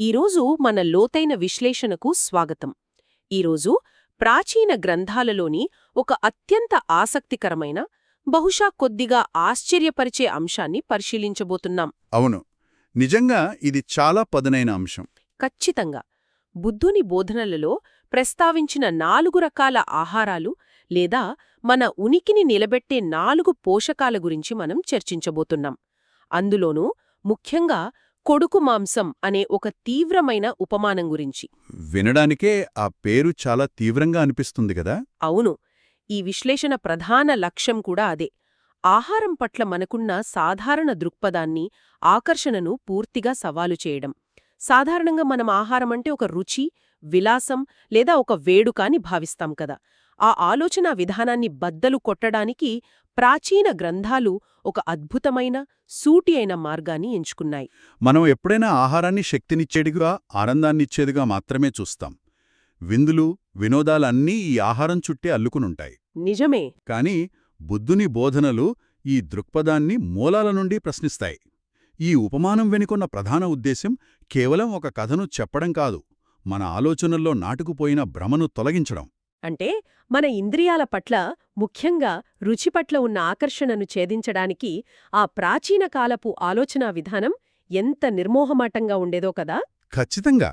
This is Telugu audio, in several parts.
ఈరోజు మన లోతైన విశ్లేషణకు స్వాగతం. ఈరోజు ప్రాచీన గ్రంథాలలోని ఒక అత్యంత ఆసక్తికరమైన, బహుశా కొద్దిగా ఆశ్చర్యపరిచే అంశాన్ని పరిశీలించబోతున్నాం. అవును, నిజంగా ఇది చాలా పదునైన అంశం. ఖచ్చితంగా. బుద్ధుని బోధనలలో ప్రస్తావించిన 4 రకాల ఆహారాలు లేదా మన ఉనికిని నిలబెట్టే 4 పోషకాల గురించి మనం చర్చించబోతున్నాం. అందులోనూ ముఖ్యంగా కొడుకు మాంసం అనే ఒక తీవ్రమైన ఉపమానం గురించి. వినడానికే ఆ పేరు చాలా తీవ్రంగా అనిపిస్తుంది కదా. అవును, ఈ విశ్లేషణ ప్రధాన లక్ష్యం కూడా అదే. ఆహారం పట్ల మనకున్న సాధారణ దృక్పథాన్ని, ఆకర్షణను పూర్తిగా సవాలు చేయడం. సాధారణంగా మనం ఆహారమంటే ఒక రుచి, విలాసం లేదా ఒక వేడుక అని భావిస్తాం కదా. ఆ ఆలోచనా విధానాన్ని బద్దలు కొట్టడానికి ప్రాచీన గ్రంథాలు ఒక అద్భుతమైన, సూటి అయిన మార్గాన్ని ఎంచుకున్నాయి. మనం ఎప్పుడైనా ఆహారాన్ని శక్తినిచ్చేదిగా, ఆనందాన్నిచ్చేదిగా మాత్రమే చూస్తాం. విందులు, వినోదాలన్నీ ఈ ఆహారం చుట్టే అల్లుకునుంటాయి. నిజమే. కాని బుద్ధుని బోధనలు ఈ దృక్పథాన్ని మూలాల నుండి ప్రశ్నిస్తాయి. ఈ ఉపమానం వెనుకున్న ప్రధాన ఉద్దేశ్యం కేవలం ఒక కథను చెప్పడం కాదు, మన ఆలోచనల్లో నాటుకుపోయిన భ్రమను తొలగించడం. అంటే మన ఇంద్రియాల పట్ల, ముఖ్యంగా రుచి పట్ల ఉన్న ఆకర్షణను ఛేదించడానికి ఆ ప్రాచీన కాలపు ఆలోచనా విధానం ఎంత నిర్మోహమాటంగా ఉండేదో కదా. ఖచ్చితంగా.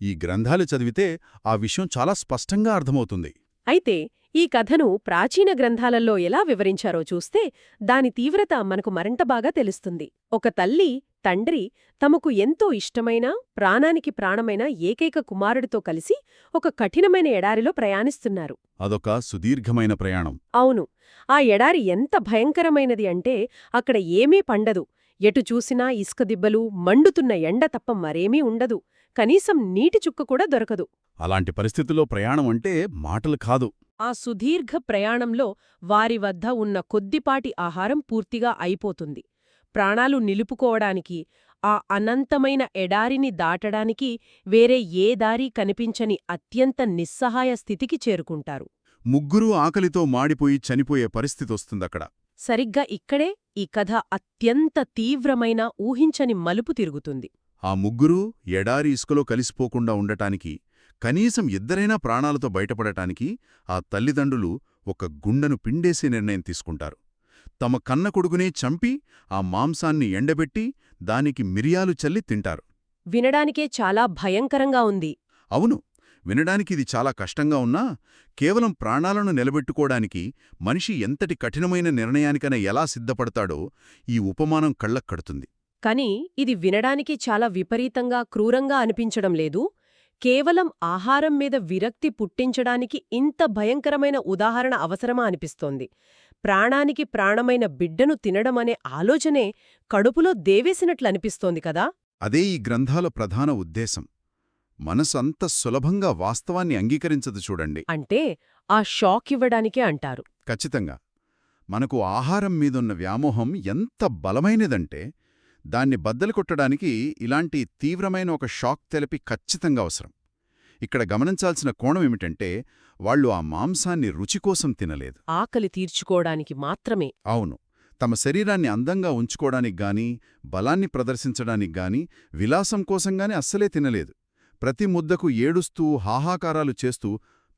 ఈ గ్రంథాలు చదివితే ఆ విషయం చాలా స్పష్టంగా అర్థమవుతుంది. అయితే ఈ కథను ప్రాచీన గ్రంథాలలో ఎలా వివరించారో చూస్తే దాని తీవ్రత మనకు మరింత బాగా తెలుస్తుంది. ఒక తల్లి, తండ్రి తమకు ఎంతో ఇష్టమైన, ప్రాణానికి ప్రాణమైన ఏకైక కుమారుడితో కలిసి ఒక కఠినమైన ఎడారిలో ప్రయాణిస్తున్నారు. అదొక సుదీర్ఘమైన ప్రయాణం. అవును. ఆ ఎడారి ఎంత భయంకరమైనది అంటే అక్కడ ఏమీ పండదు. ఎటు చూసినా ఇసుక దిబ్బలు, మండుతున్న ఎండ తప్ప మరేమీ ఉండదు. కనీసం నీటి చుక్క కూడా దొరకదు. అలాంటి పరిస్థితుల్లో ప్రయాణం అంటే మాటలు కాదు. ఆ సుదీర్ఘ ప్రయాణంలో వారి వద్ద ఉన్న కొద్దిపాటి ఆహారం పూర్తిగా అయిపోతుంది. ప్రాణాలు నిలుపుకోవడానికి, ఆ అనంతమైన ఎడారిని దాటడానికి వేరే ఏ దారి కనిపించని అత్యంత నిస్సహాయ స్థితికి చేరుకుంటారు. ముగ్గురూ ఆకలితో మాడిపోయి చనిపోయే పరిస్థితొస్తుందక్కడ. సరిగ్గా ఇక్కడే ఈ కథ అత్యంత తీవ్రమైన, ఊహించని మలుపు తిరుగుతుంది. ఆ ముగ్గురూ ఎడారి ఇసుకలో కలిసిపోకుండా ఉండటానికి, కనీసం ఇద్దరైనా ప్రాణాలతో బయటపడటానికి ఆ తల్లిదండ్రులు ఒక గుండెను పిండేసే నిర్ణయం తీసుకుంటారు. తమ కన్న కొడుకునే చంపి ఆ మాంసాన్ని ఎండబెట్టి దానికి మిరియాలు చల్లి తింటారు. వినడానికే చాలా భయంకరంగా ఉంది. అవును, వినడానికి ఇది చాలా కష్టంగా ఉన్నా, కేవలం ప్రాణాలను నిలబెట్టుకోవడానికి మనిషి ఎంతటి కఠినమైన నిర్ణయానికైనా ఎలా సిద్ధపడతాడో ఈ ఉపమానం కళ్ళక్కడుతుంది. కాని ఇది వినడానికి చాలా విపరీతంగా, క్రూరంగా అనిపించడం లేదు. కేవలం ఆహారం మీద విరక్తి పుట్టించడానికి ఇంత భయంకరమైన ఉదాహరణ అవసరమా అనిపిస్తోంది. ప్రాణానికి ప్రాణమైన బిడ్డను తినడమనే ఆలోచనే కడుపులో దేవేసినట్లనిపిస్తోంది కదా. అదే ఈ గ్రంథాల ప్రధాన ఉద్దేశం. మనసు అంత సులభంగా వాస్తవాన్ని అంగీకరించదు చూడండి. అంటే ఆ షాక్ ఇవ్వడానికే అంటారు. ఖచ్చితంగా. మనకు ఆహారం మీదున్న వ్యామోహం ఎంత బలమైనదంటే దాన్ని బద్దలు కొట్టడానికి ఇలాంటి తీవ్రమైన ఒక షాక్ థెరపీ ఖచ్చితంగా అవసరం. ఇక్కడ గమనించాల్సిన కోణమేమిటంటే వాళ్లు ఆ మాంసాన్ని రుచికోసం తినలేదు. ఆకలి తీర్చుకోవడానికి మాత్రమే. అవును, తమ శరీరాన్ని అందంగా ఉంచుకోవడానికి గాని, బలాన్ని ప్రదర్శించడానికి గాని, విలాసం కోసంగాని అస్సలే తినలేదు. ప్రతి ముద్దకు ఏడుస్తూ, హాహాకారాలు చేస్తూ,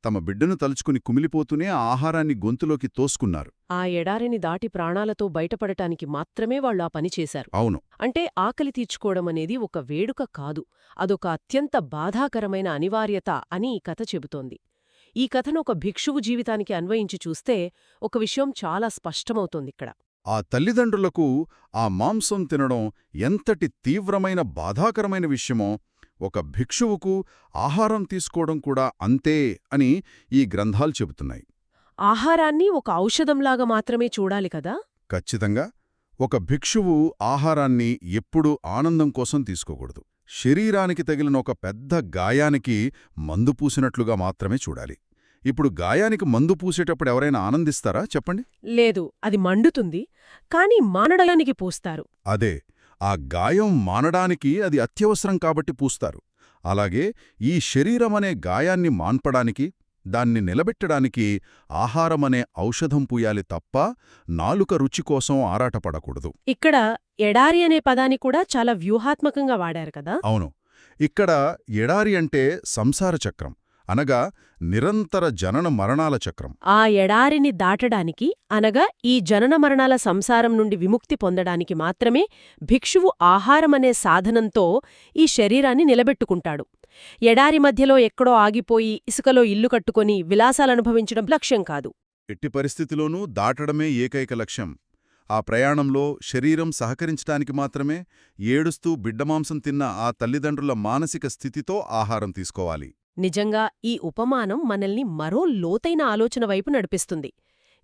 తమ బిడ్డను తలుచుకుని కుమిలిపోతూనే ఆ ఆహారాన్ని గొంతులోకి తోసుకున్నారు. ఆ ఎడారిని దాటి ప్రాణాలతో బయటపడటానికి మాత్రమే వాళ్ళు ఆ పని చేశారు. అవును. అంటే ఆకలి తీర్చుకోవడమనేది ఒక వేడుక కాదు, అదొక అత్యంత బాధాకరమైన అనివార్యత అని ఈ కథ చెబుతోంది. ఈ కథను ఒక భిక్షువు జీవితానికి అన్వయించి చూస్తే ఒక విషయం చాలా స్పష్టమవుతోందిక్కడ. ఆ తల్లిదండ్రులకు ఆ మాంసం తినడం ఎంతటి తీవ్రమైన, బాధాకరమైన విషయమో, ఒక భిక్షువుకు ఆహారం తీసుకోవడం కూడా అంతే అని ఈ గ్రంథాలు చెబుతున్నాయి. ఆహారాన్ని ఒక ఔషధంలాగా మాత్రమే చూడాలి కదా. ఖచ్చితంగా. ఒక భిక్షువు ఆహారాన్ని ఎప్పుడూ ఆనందం కోసం తీసుకోకూడదు. శరీరానికి తగిలిన ఒక పెద్ద గాయానికి మందు పూసినట్లుగా మాత్రమే చూడాలి. ఇప్పుడు గాయానికి మందు పూసేటప్పుడు ఎవరైనా ఆనందిస్తారా చెప్పండి? లేదు, అది మండుతుంది. కాని మానడానికి పూస్తారు. అదే, ఆ గాయం మానడానికి అది అత్యవసరం కాబట్టి పూస్తారు. అలాగే ఈ శరీరమనే గాయాన్ని మాన్పడానికి, దాన్ని నిలబెట్టడానికి ఆహారమనే ఔషధం పూయాలి తప్ప నాలుక రుచి కోసం ఆరాటపడకూడదు. ఇక్కడ ఎడారి అనే పదాన్ని కూడా చాలా వ్యూహాత్మకంగా వాడారు కదా. అవును, ఇక్కడ ఎడారి అంటే సంసార చక్రం, అనగా నిరంతర జనన మరణాల చక్రం. ఆ ఎడారిని దాటడానికి అనగా ఈ జనన మరణాల సంసారం నుండి విముక్తి పొందడానికి మాత్రమే భిక్షువు ఆహారమనే సాధనంతో ఈ శరీరాన్ని నిలబెట్టుకుంటాడు. ఎడారి మధ్యలో ఎక్కడో ఆగిపోయి ఇసుకలో ఇల్లు కట్టుకొని విలాసాలనుభవించడం లక్ష్యం కాదు. ఎట్టి పరిస్థితిలోనూ దాటడమే ఏకైక లక్ష్యం. ఆ ప్రయాణంలో శరీరం సహకరించటానికి మాత్రమే ఏడుస్తూ బిడ్డమాంసం తిన్న ఆ తల్లిదండ్రుల మానసిక స్థితితో ఆహారం తీసుకోవాలి. నిజంగా ఈ ఉపమానం మనల్ని మరో లోతైన ఆలోచన వైపు నడిపిస్తుంది.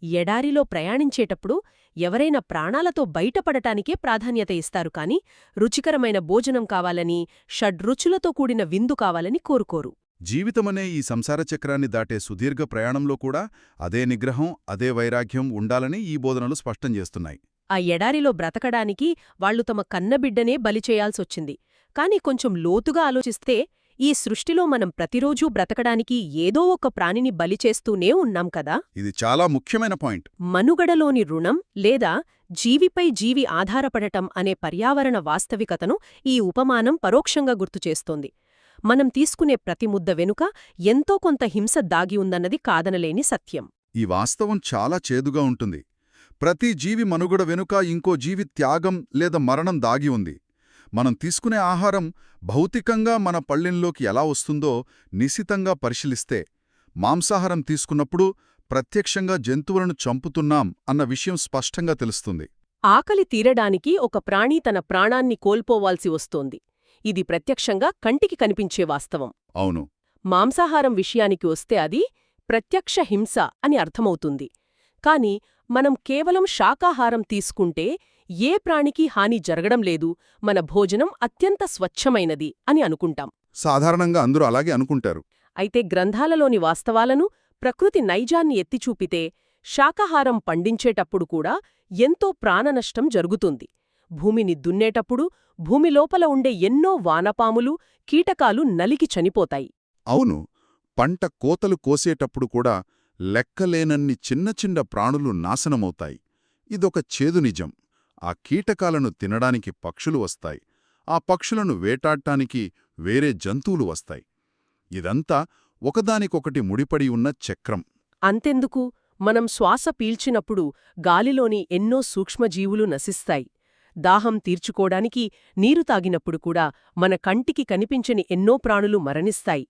ఎడారిలో ప్రయాణించేటప్పుడు ఎవరైనా ప్రాణాలతో బయటపడటానికే ప్రాధాన్యత ఇస్తారు కాని రుచికరమైన భోజనం కావాలని, షడ్రుచులతో కూడిన విందు కావాలని కోరుకోరు. జీవితమనే ఈ సంసార చక్రాన్ని దాటే సుదీర్ఘ ప్రయాణంలో కూడా అదే నిగ్రహం, అదే వైరాగ్యం ఉండాలని ఈ బోధనలు స్పష్టం చేస్తున్నాయి. ఆ ఎడారిలో బ్రతకడానికి వాళ్లు తమ కన్నబిడ్డనే బలిచేయాల్సొచ్చింది. కాని కొంచెం లోతుగా ఆలోచిస్తే ఈ సృష్టిలో మనం ప్రతిరోజూ బ్రతకడానికి ఏదో ఒక ప్రాణిని బలిచేస్తూనే ఉన్నాం కదా. ఇది చాలా ముఖ్యమైన పాయింట్. మనుగడలోని రుణం లేదా జీవిపై జీవి ఆధారపడటం అనే పర్యావరణ వాస్తవికతను ఈ ఉపమానం పరోక్షంగా గుర్తుచేస్తోంది. మనం తీసుకునే ప్రతి ముద్ద వెనుక ఎంతో కొంత హింస దాగి ఉందన్నది కాదనలేని సత్యం. ఈ వాస్తవం చాలా చేదుగా ఉంటుంది. ప్రతి జీవి మనుగడ వెనుక ఇంకో జీవి త్యాగం లేదా మరణం దాగి ఉంది. మనం తీసుకునే ఆహారం భౌతికంగా మన పళ్ళెంలోకి ఎలా వస్తుందో నిశితంగా పరిశీలిస్తే, మాంసాహారం తీసుకున్నప్పుడు ప్రత్యక్షంగా జంతువులను చంపుతున్నాం అన్న విషయం స్పష్టంగా తెలుస్తుంది. ఆకలి తీరడానికి ఒక ప్రాణి తన ప్రాణాన్ని కోల్పోవాల్సి వస్తోంది. ఇది ప్రత్యక్షంగా కంటికి కనిపించే వాస్తవం. అవును. మాంసాహారం విషయానికి వస్తే అది ప్రత్యక్ష హింస అని అర్థమవుతుంది. కాని మనం కేవలం శాకాహారం తీసుకుంటే ఏ ప్రాణికి హాని జరగడం లేదు, మన భోజనం అత్యంత స్వచ్ఛమైనది అని అనుకుంటాం. సాధారణంగా అందరూ అలాగే అనుకుంటారు. అయితే గ్రంథాలలోని వాస్తవాలను, ప్రకృతి నైజాన్ని ఎత్తిచూపితే శాకాహారం పండించేటప్పుడు కూడా ఎంతో ప్రాణనష్టం జరుగుతుంది. భూమిని దున్నేటప్పుడు భూమి లోపల ఉండే ఎన్నో వానపాములు, కీటకాలు నలిగి చనిపోతాయి. అవును. పంట కోతలు కోసేటప్పుడు కూడా లెక్కలేనన్ని చిన్న చిన్న ప్రాణులు నాశనమవుతాయి. ఇదొక చేదు నిజం. ఆ కీటకాలను తినడానికి పక్షులు వస్తాయి. ఆ పక్షులను వేటాడ్డానికి వేరే జంతువులు వస్తాయి. ఇదంతా ఒకదానికొకటి ముడిపడి ఉన్న చక్రం. అంతెందుకు, మనం శ్వాస పీల్చినప్పుడు గాలిలోని ఎన్నో సూక్ష్మజీవులు నశిస్తాయి. దాహం తీర్చుకోడానికి నీరు తాగినప్పుడు కూడా మన కంటికి కనిపించని ఎన్నో ప్రాణులు మరణిస్తాయి.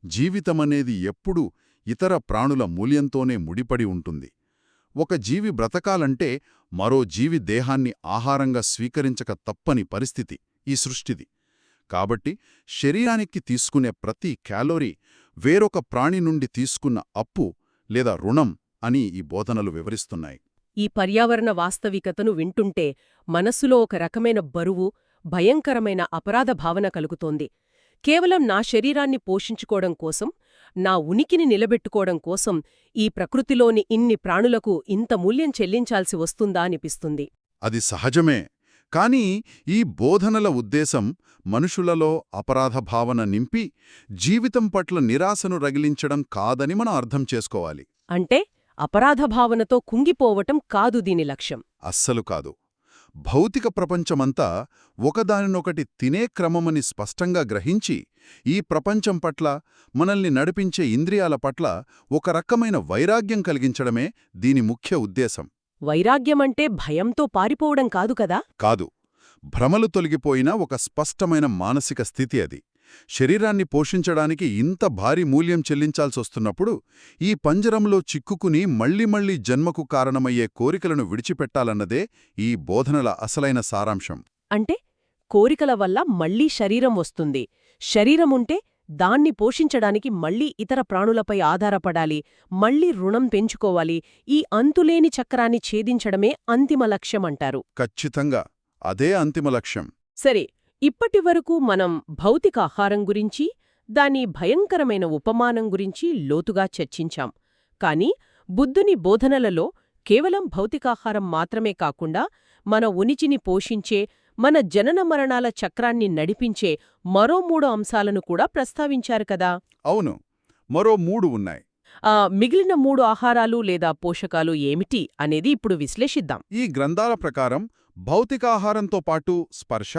జీవితమనేది ఎప్పుడూ ఇతర ప్రాణుల మూల్యంతోనే ముడిపడి ఉంటుంది. ఒక జీవి బ్రతకాలంటే మరో జీవి దేహాన్ని ఆహారంగా స్వీకరించక తప్పని పరిస్థితి ఈ సృష్టిది. కాబట్టి శరీరానికి తీసుకునే ప్రతి క్యాలోరీ వేరొక ప్రాణి నుండి తీసుకున్న అప్పు లేదా రుణం అని ఈ బోధనలు వివరిస్తున్నాయి. ఈ పర్యావరణ వాస్తవికతను వింటుంటే మనస్సులో ఒక రకమైన బరువు, భయంకరమైన అపరాధ భావన కలుగుతోంది. కేవలం నా శరీరాన్ని పోషించుకోవడం కోసం, నా ఉనికిని నిలబెట్టుకోవడం కోసం ఈ ప్రకృతిలోని ఇన్ని ప్రాణులకు ఇంత మూల్యం చెల్లించాల్సి వస్తుందా అనిపిస్తుంది. అది సహజమే. కానీ ఈ బోధనల ఉద్దేశం మనుషులలో అపరాధ భావన నింపి జీవితం పట్ల నిరాశను రగిలించడం కాదని మనం అర్థం చేసుకోవాలి. అంటే అపరాధ భావనతో కుంగిపోవటం కాదు దీని లక్ష్యం. అస్సలు కాదు. భౌతిక ప్రపంచమంతా ఒకదానినొకటి తినే క్రమమని స్పష్టంగా గ్రహించి ఈ ప్రపంచం పట్ల, మనల్ని నడిపించే ఇంద్రియాల పట్ల ఒక రకమైన వైరాగ్యం కలిగించడమే దీని ముఖ్య ఉద్దేశం. వైరాగ్యమంటే భయంతో పారిపోవడం కాదు కదా? కాదు. భ్రమలు తొలగిపోయిన ఒక స్పష్టమైన మానసిక స్థితి అది. శరీరాన్ని పోషించడానికి ఇంత భారీ మూల్యం చెల్లించాల్సొస్తున్నప్పుడు ఈ పంజరంలో చిక్కుకుని మళ్లీ జన్మకు కారణమయ్యే కోరికలను విడిచిపెట్టాలన్నదే ఈ బోధనల అసలైన సారాంశం. అంటే కోరికల వల్ల మళ్లీ శరీరం వస్తుంది. శరీరముంటే దాన్ని పోషించడానికి మళ్లీ ఇతర ప్రాణులపై ఆధారపడాలి, మళ్లీ రుణం పెంచుకోవాలి. ఈ అంతులేని చక్రాన్ని ఛేదించడమే అంతిమ లక్ష్యమంటారు. ఖచ్చితంగా అదే అంతిమ లక్ష్యం. సరే, ఇప్పటివరకు మనం భౌతిక ఆహారం గురించి, దాని భయంకరమైన ఉపమానం గురించి లోతుగా చర్చించాం. కాని బుద్ధుని బోధనలలో కేవలం భౌతికాహారం మాత్రమే కాకుండా మన ఉనికిని పోషించే, మన జనన మరణాల చక్రాన్ని నడిపించే మరో 3 అంశాలను కూడా ప్రస్తావించారు కదా? అవును, మరో 3 ఉన్నాయి. మిగిలిన 3 ఆహారాలు లేదా పోషకాలు ఏమిటి అనేది ఇప్పుడు విశ్లేషిద్దాం. ఈ గ్రంథాల ప్రకారం భౌతికాహారంతో పాటు స్పర్శ,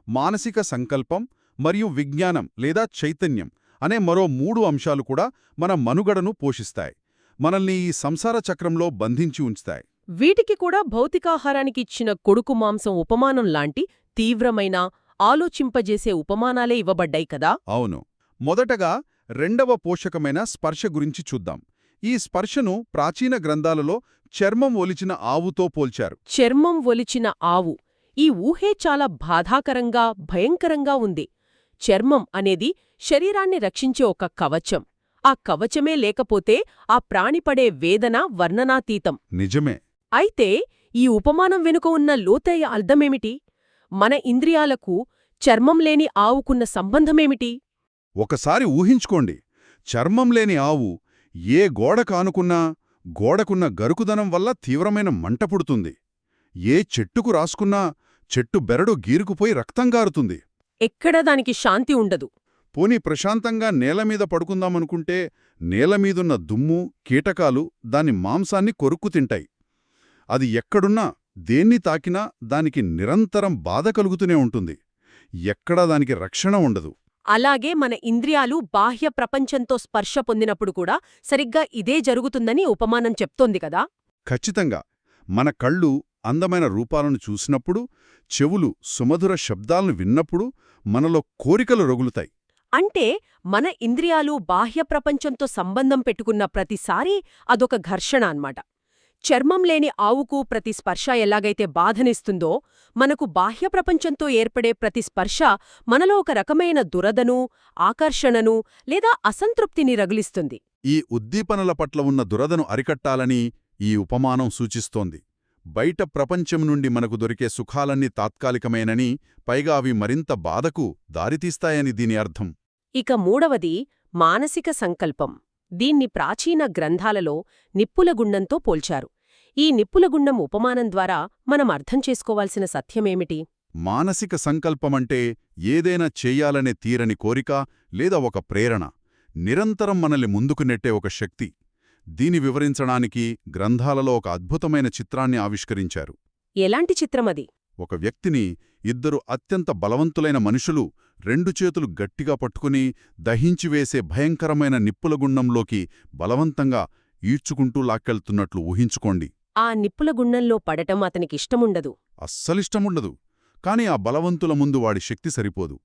మానసిక సంకల్పం మరియు విజ్ఞానం లేదా చైతన్యం అనే మరో 3 అంశాలు కూడా మన మనుగడను పోషిస్తాయి, మనల్ని ఈ సంసార చక్రంలో బంధించి ఉంచుతాయి. వీటికి కూడా భౌతికాహారానికి ఇచ్చిన కొడుకు మాంసం ఉపమానం లాంటి తీవ్రమైన, ఆలోచింపజేసే ఉపమానాలే ఇవ్వబడ్డాయి కదా. అవును. మొదటగా రెండవ పోషకమైన స్పర్శ గురించి చూద్దాం. ఈ స్పర్శను ప్రాచీన గ్రంథాలలో చర్మం ఒలిచిన ఆవుతో పోల్చారు. చర్మం ఒలిచిన ఆవు, ఈ ఊహే చాలా బాధాకరంగా, భయంకరంగా ఉంది. చర్మం అనేది శరీరాన్ని రక్షించే ఒక కవచం. ఆ కవచమే లేకపోతే ఆ ప్రాణిపడే వేదన వర్ణనాతీతం. నిజమే. అయితే ఈ ఉపమానం వెనుక ఉన్న లోతైన అర్థమేమిటి? మన ఇంద్రియాలకు చర్మం లేని ఆవుకున్న సంబంధమేమిటి? ఒకసారి ఊహించుకోండి, చర్మం లేని ఆవు ఏ గోడ కానుకున్నా గోడకున్న గరుకుదనం వల్ల తీవ్రమైన మంట పుడుతుంది. ఏ చెట్టుకు రాసుకున్నా చెట్టు బెరడు గీరుకుపోయి రక్తంగారుతుంది. ఎక్కడ దానికి శాంతి ఉండదు. పోనీ ప్రశాంతంగా నేలమీద పడుకుందామనుకుంటే నేలమీదున్న దుమ్ము, కీటకాలు దాని మాంసాన్ని కొరుక్కు తింటాయి. అది ఎక్కడున్నా, దేన్ని తాకినా దానికి నిరంతరం బాధ కలుగుతూనే ఉంటుంది. ఎక్కడా దానికి రక్షణ ఉండదు. అలాగే మన ఇంద్రియాలు బాహ్య ప్రపంచంతో స్పర్శ పొందినప్పుడు కూడా సరిగ్గా ఇదే జరుగుతుందని ఉపమానం చెప్తోంది కదా. ఖచ్చితంగా. మన కళ్ళు అందమైన రూపాలను చూసినప్పుడు, చెవులు సుమధుర శబ్దాలను విన్నప్పుడు మనలో కోరికలు రగులుతాయి. అంటే మన ఇంద్రియాలు బాహ్య ప్రపంచంతో సంబంధం పెట్టుకున్న ప్రతిసారీ అదొక ఘర్షణ అన్నమాట. చర్మం లేని ఆవుకు ప్రతి స్పర్శ ఎలాగైతే బాధనిస్తుందో, మనకు బాహ్య ప్రపంచంతో ఏర్పడే ప్రతి స్పర్శ మనలో ఒక రకమైన దురదను, ఆకర్షణను లేదా అసంతృప్తిని రగిలిస్తుంది. ఈ ఉద్దీపనల పట్ల ఉన్న దురదను అరికట్టాలని ఈ ఉపమానం సూచిస్తోంది. బయట ప్రపంచం నుండి మనకు దొరికే సుఖాలన్నీ తాత్కాలికమేనని, పైగా అవి మరింత బాధకు దారితీస్తాయని దీని అర్థం. ఇక మూడవది మానసిక సంకల్పం. దీన్ని ప్రాచీన గ్రంథాలలో నిప్పులగుండంతో పోల్చారు. ఈ నిప్పులగుండం ఉపమానం ద్వారా మనం అర్థం చేసుకోవాల్సిన సత్యమేమిటి? మానసిక సంకల్పమంటే ఏదైనా చెయ్యాలనే తీరని కోరిక లేదా ఒక ప్రేరణ, నిరంతరం మనల్ని ముందుకు నెట్టే ఒక శక్తి. దీని వివరించడానికి గ్రంథాలలో ఒక అద్భుతమైన చిత్రాన్ని ఆవిష్కరించారు. ఎలాంటి చిత్రమది? ఒక వ్యక్తిని ఇద్దరు అత్యంత బలవంతులైన మనుషులు 2 చేతులు గట్టిగా పట్టుకుని దహించివేసే భయంకరమైన నిప్పులగుండంలోకి బలవంతంగా ఈడ్చుకుంటూ లాక్కెళ్తున్నట్లు ఊహించుకోండి. ఆ నిప్పులగుండంలో పడటం అతనికిష్టముండదు. అస్సలిష్టముండదు. కాని ఆ బలవంతుల ముందు వాడి శక్తి సరిపోదు.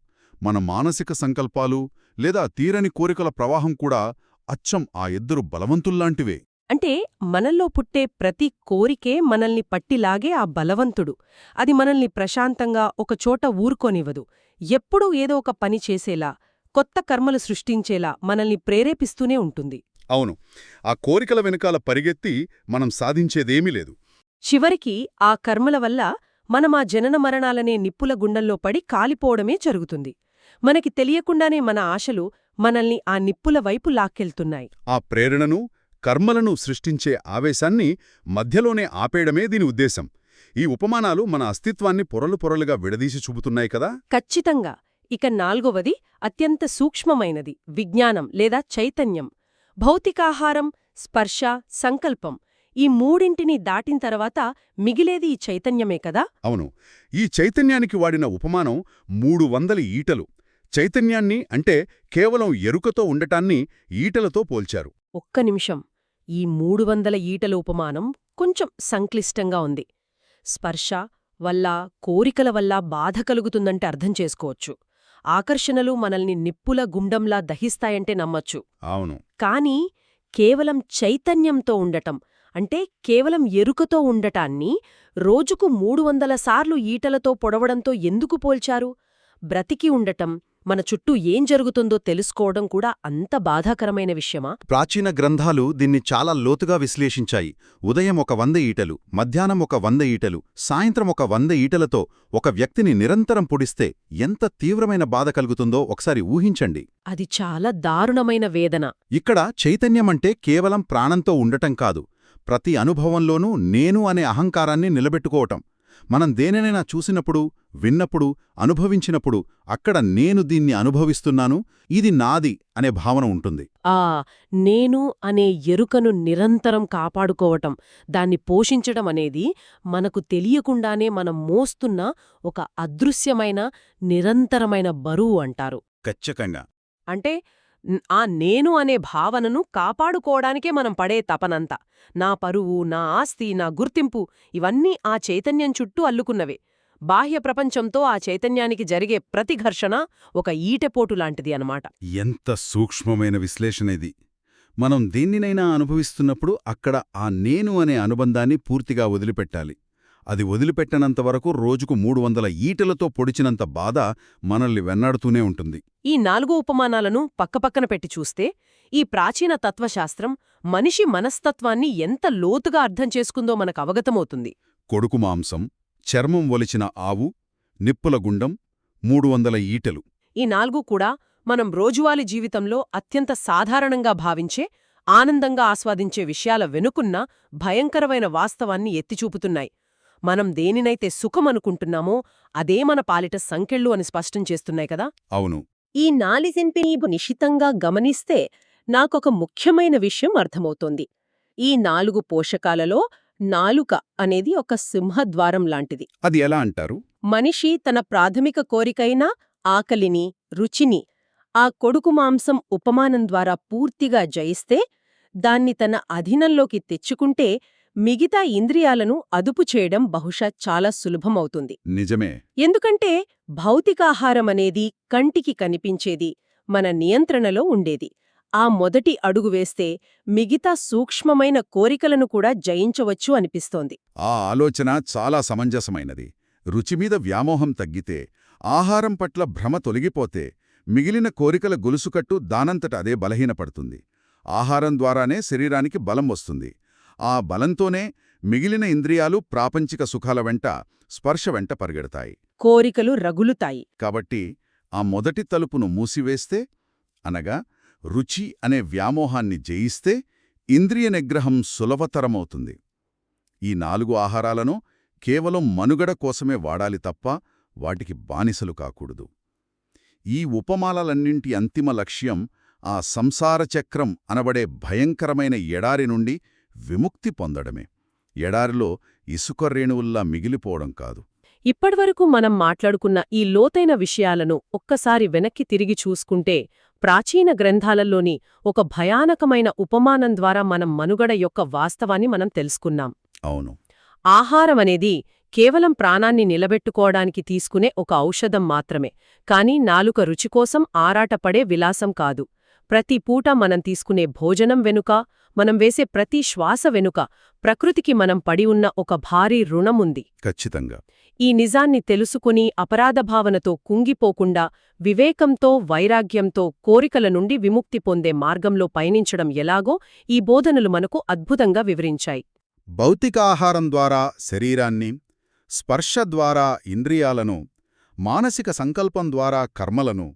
మన మానసిక సంకల్పాలు లేదా తీరని కోరికల ప్రవాహం కూడా అచ్చం ఆ ఇద్దరు బలవంతుల్లాంటివే. అంటే మనల్లో పుట్టే ప్రతి కోరికే మనల్ని పట్టిలాగే ఆ బలవంతుడు. అది మనల్ని ప్రశాంతంగా ఒకచోట ఊరుకోనివ్వదు. ఎప్పుడూ ఏదో ఒక పని చేసేలా, కొత్త కర్మలు సృష్టించేలా మనల్ని ప్రేరేపిస్తూనే ఉంటుంది. అవును. ఆ కోరికల వెనుకాల పరిగెత్తి మనం సాధించేదేమీ లేదు. చివరికి ఆ కర్మల వల్ల మనమా జనన మరణాలనే నిప్పుల గుండంలో పడి కాలిపోవడమే జరుగుతుంది. మనకి తెలియకుండానే మన ఆశలు మనల్ని ఆ నిప్పుల వైపు లాక్కెళ్తున్నాయి. ఆ ప్రేరణను, కర్మలను సృష్టించే ఆవేశాన్ని మధ్యలోనే ఆపేయడమే దీని ఉద్దేశం. ఈ ఉపమానాలు మన అస్తిత్వాన్ని పొరలు పొరలుగా విడదీసి చూపుతున్నాయి కదా. ఖచ్చితంగా. ఇక నాల్గవది అత్యంత సూక్ష్మమైనది, విజ్ఞానం లేదా చైతన్యం. భౌతికాహారం, స్పర్శ, సంకల్పం ఈ మూడింటిని దాటిన తర్వాత మిగిలేది ఈ చైతన్యమే కదా. అవును. ఈ చైతన్యానికి వాడిన ఉపమానం 300 ఈటలు. చైతన్యాన్ని అంటే కేవలం ఎరుకతో ఉండటాన్ని ఈటలతో పోల్చారు. ఒక్క నిమిషం. ఈ 300 ఈటల ఉపమానం కొంచెం సంక్లిష్టంగా ఉంది. స్పర్శ వల్ల, కోరికల వల్ల బాధ కలుగుతుందంటే అర్థం చేసుకోవచ్చు. ఆకర్షణలు మనల్ని నిప్పుల గుండంలా దహిస్తాయంటే నమ్మచ్చు. అవును. కానీ కేవలం చైతన్యంతో ఉండటం, అంటే కేవలం ఎరుకతో ఉండటాన్ని రోజుకు 300 సార్లు ఈటలతో పొడవడంతో ఎందుకు పోల్చారు? బ్రతికి ఉండటం, మన చుట్టూ ఏం జరుగుతుందో తెలుసుకోవడం కూడా అంత బాధాకరమైన విషయమా? ప్రాచీన గ్రంథాలు దీన్ని చాలా లోతుగా విశ్లేషించాయి. ఉదయం ఒక 100 ఈటలు, మధ్యాహ్నం ఒక 100 ఈటలు, సాయంత్రం ఒక 100 ఈటలతో ఒక వ్యక్తిని నిరంతరం పొడిస్తే ఎంత తీవ్రమైన బాధ కలుగుతుందో ఒకసారి ఊహించండి. అది చాలా దారుణమైన వేదన. ఇక్కడ చైతన్యమంటే కేవలం ప్రాణంతో ఉండటం కాదు, ప్రతి అనుభవంలోనూ నేను అనే అహంకారాన్ని నిలబెట్టుకోవటం. మనం దేనినైనా చూసినప్పుడు, విన్నప్పుడు, అనుభవించినప్పుడు అక్కడ నేను దీన్ని అనుభవిస్తున్నాను, ఇది నాది అనే భావన ఉంటుంది. ఆ నేను అనే ఎరుకను నిరంతరం కాపాడుకోవటం, దాన్ని పోషించడం అనేది మనకు తెలియకుండానే మనం మోస్తున్న ఒక అదృశ్యమైన, నిరంతరమైన బరువు అంటారు. ఖచ్చితంగా. అంటే ఆ నేను అనే భావనను కాపాడుకోవడానికే మనం పడే తపనంతా. నా పరువు, నా ఆస్తి, నా గుర్తింపు ఇవన్నీ ఆ చైతన్యం చుట్టూ అల్లుకున్నవే. బాహ్య ప్రపంచంతో ఆ చైతన్యానికి జరిగే ప్రతి ఘర్షణ ఒక ఈటెపోటు లాంటిది అన్నమాట. ఎంత సూక్ష్మమైన విశ్లేషణ ఇది! మనం దేన్నినైనా అనుభవిస్తున్నప్పుడు అక్కడ ఆ నేను అనే అనుబంధాన్ని పూర్తిగా వదిలిపెట్టాలి. అది వదిలిపెట్టనంతవరకు రోజుకు 300 ఈటెలతో పొడిచినంత బాధ మనల్ని వెన్నాడుతూనే ఉంటుంది. ఈ 4 ఉపమానాలను పక్కపక్కన పెట్టి చూస్తే, ఈ ప్రాచీన తత్వశాస్త్రం మనిషి మనస్తత్వాన్ని ఎంత లోతుగా అర్థం చేసుకుందో మనకు అవగతమవుతుంది. కొడుకు మాంసం, చర్మం ఒలిచిన ఆవు, నిప్పుల గుండం, 300 ఈటెలు. ఈ 4 కూడా మనం రోజువారీ జీవితంలో అత్యంత సాధారణంగా భావించే, ఆనందంగా ఆస్వాదించే విషయాల వెనుకున్న భయంకరమైన వాస్తవాన్ని ఎత్తిచూపుతున్నాయి. మనం దేనినైతే సుఖమనుకుంటున్నామో అదే మన పాలిట సంకెళ్ళు అని స్పష్టం చేస్తున్నాయి కదా. అవును. ఈ నాలుగింటిని నిశితంగా గమనిస్తే నాకొక ముఖ్యమైన విషయం అర్థమవుతోంది. ఈ 4 పోషకాలలో నాలుక అనేది ఒక సింహద్వారం లాంటిది. అది ఎలా అంటారు? మనిషి తన ప్రాథమిక కోరికైన ఆకలిని, రుచిని ఆ కొడుకు మాంసం ఉపమానం ద్వారా పూర్తిగా జయిస్తే, దాన్ని తన అధీనంలోకి తెచ్చుకుంటే మిగతా ఇంద్రియాలను అదుపు చేయడం బహుశా చాలా సులభమవుతుంది. నిజమే. ఎందుకంటే భౌతికాహారమనేది కంటికి కనిపించేది, మన నియంత్రణలో ఉండేది. ఆ మొదటి అడుగు వేస్తే మిగతా సూక్ష్మమైన కోరికలను కూడా జయించవచ్చు అనిపిస్తోంది. ఆ ఆలోచన చాలా సమంజసమైనది. రుచిమీద వ్యామోహం తగ్గితే, ఆహారం పట్ల భ్రమ తొలగిపోతే, మిగిలిన కోరికల గొలుసుకట్టు దానంతట అదే బలహీనపడుతుంది. ఆహారం ద్వారానే శరీరానికి బలం వస్తుంది. ఆ బలంతోనే మిగిలిన ఇంద్రియాలు ప్రాపంచిక సుఖాల వెంట, స్పర్శ వెంట పరిగెడతాయి. కోరికలు రగులుతాయి. కాబట్టి ఆ మొదటి తలుపును మూసివేస్తే, అనగా రుచి అనే వ్యామోహాన్ని జయిస్తే, ఇంద్రియ నిగ్రహం సులభతరమవుతుంది. ఈ 4 ఆహారాలను కేవలం మనుగడ కోసమే వాడాలి తప్ప వాటికి బానిసలు కాకూడదు. ఈ ఉపమాలలన్నింటి అంతిమ లక్ష్యం ఆ సంసార చక్రం అనబడే భయంకరమైన ఎడారి నుండి విముక్తి పొందడమే. ఎడారిలో ఇసుక రేణువుల్లా మిగిలిపోవడం కాదు. ఇప్పటివరకు మనం మాట్లాడుకున్న ఈ లోతైన విషయాలను ఒక్కసారి వెనక్కి తిరిగి చూసుకుంటే, ప్రాచీన గ్రంథాలలోని ఒక భయానకమైన ఉపమానం ద్వారా మనం మనుగడ యొక్క వాస్తవాన్ని మనం తెలుసుకున్నాం. అవును. ఆహారమనేది కేవలం ప్రాణాన్ని నిలబెట్టుకోవడానికి తీసుకునే ఒక ఔషధం మాత్రమే, కానీ నాలుక రుచికోసం ఆరాటపడే విలాసం కాదు. ప్రతి పూట మనం తీసుకునే భోజనం వెనుక, మనం వేసే ప్రతి శ్వాస వెనుక ప్రకృతికి మనం పడి ఉన్న ఒక భారీ రుణముంది. ఖచ్చితంగా. ఈ నిజాన్ని తెలుసుకుని అపరాధభావనతో కుంగిపోకుండా, వివేకంతో, వైరాగ్యంతో కోరికల నుండి విముక్తి పొందే మార్గంలో పయనించడం ఎలాగో ఈ బోధనలు మనకు అద్భుతంగా వివరించాయి. భౌతికాహారం ద్వారా శరీరాన్ని, స్పర్శ ద్వారా ఇంద్రియాలను, మానసిక సంకల్పం ద్వారా కర్మలను,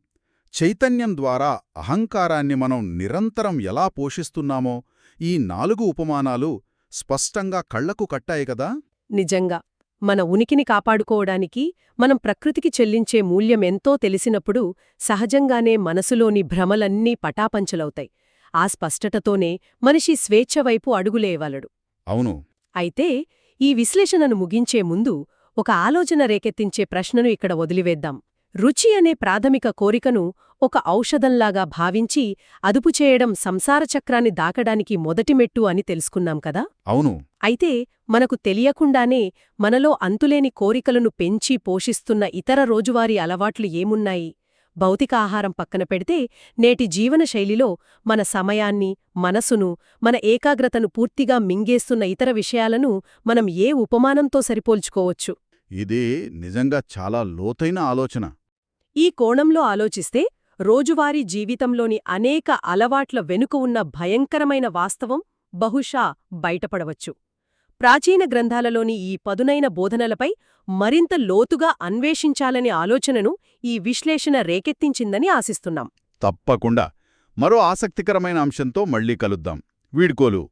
చైతన్యం ద్వారా అహంకారాన్ని మనం నిరంతరం ఎలా పోషిస్తున్నామో ఈ 4 ఉపమానాలు స్పష్టంగా కళ్లకు కట్టాయి కదా. నిజంగా మన ఉనికిని కాపాడుకోవడానికి మనం ప్రకృతికి చెల్లించే మూల్యమెంతో తెలిసినప్పుడు సహజంగానే మనసులోని భ్రమలన్నీ పటాపంచలవుతాయి. ఆ స్పష్టతతోనే మనిషి స్వేచ్ఛ వైపు అడుగులేయవలడు. అవును. అయితే ఈ విశ్లేషణను ముగించే ముందు ఒక ఆలోచన రేకెత్తించే ప్రశ్నను ఇక్కడ వదిలివేద్దాం. రుచి అనే ప్రాథమిక కోరికను ఒక ఔషధంలాగా భావించి అదుపు చేయడం సంసార చక్రాన్ని దాకడానికి మొదటి మెట్టు అని తెలుసుకున్నాం కదా. అవును. అయితే మనకు తెలియకుండానే మనలో అంతులేని కోరికలను పెంచి పోషిస్తున్న ఇతర రోజువారీ అలవాట్లు ఏమున్నాయి? భౌతిక ఆహారం పక్కన పెడితే నేటి జీవనశైలిలో మన సమయాన్ని, మనసును, మన ఏకాగ్రతను పూర్తిగా మింగేస్తున్న ఇతర విషయాలను మనం ఏ ఉపమానంతో సరిపోల్చుకోవచ్చు? ఇది నిజంగా చాలా లోతైన ఆలోచన. ఈ కోణంలో ఆలోచిస్తే రోజువారీ జీవితంలోని అనేక అలవాట్ల వెనుక ఉన్న భయంకరమైన వాస్తవం బహుశా బయటపడవచ్చు. ప్రాచీన గ్రంథాలలోని ఈ పదునైన బోధనలపై మరింత లోతుగా అన్వేషించాలనే ఆలోచనను ఈ విశ్లేషణ రేకెత్తించిందని ఆశిస్తున్నాం. తప్పకుండా. మరో ఆసక్తికరమైన అంశంతో మళ్ళీ కలుద్దాం. వీడ్కోలు.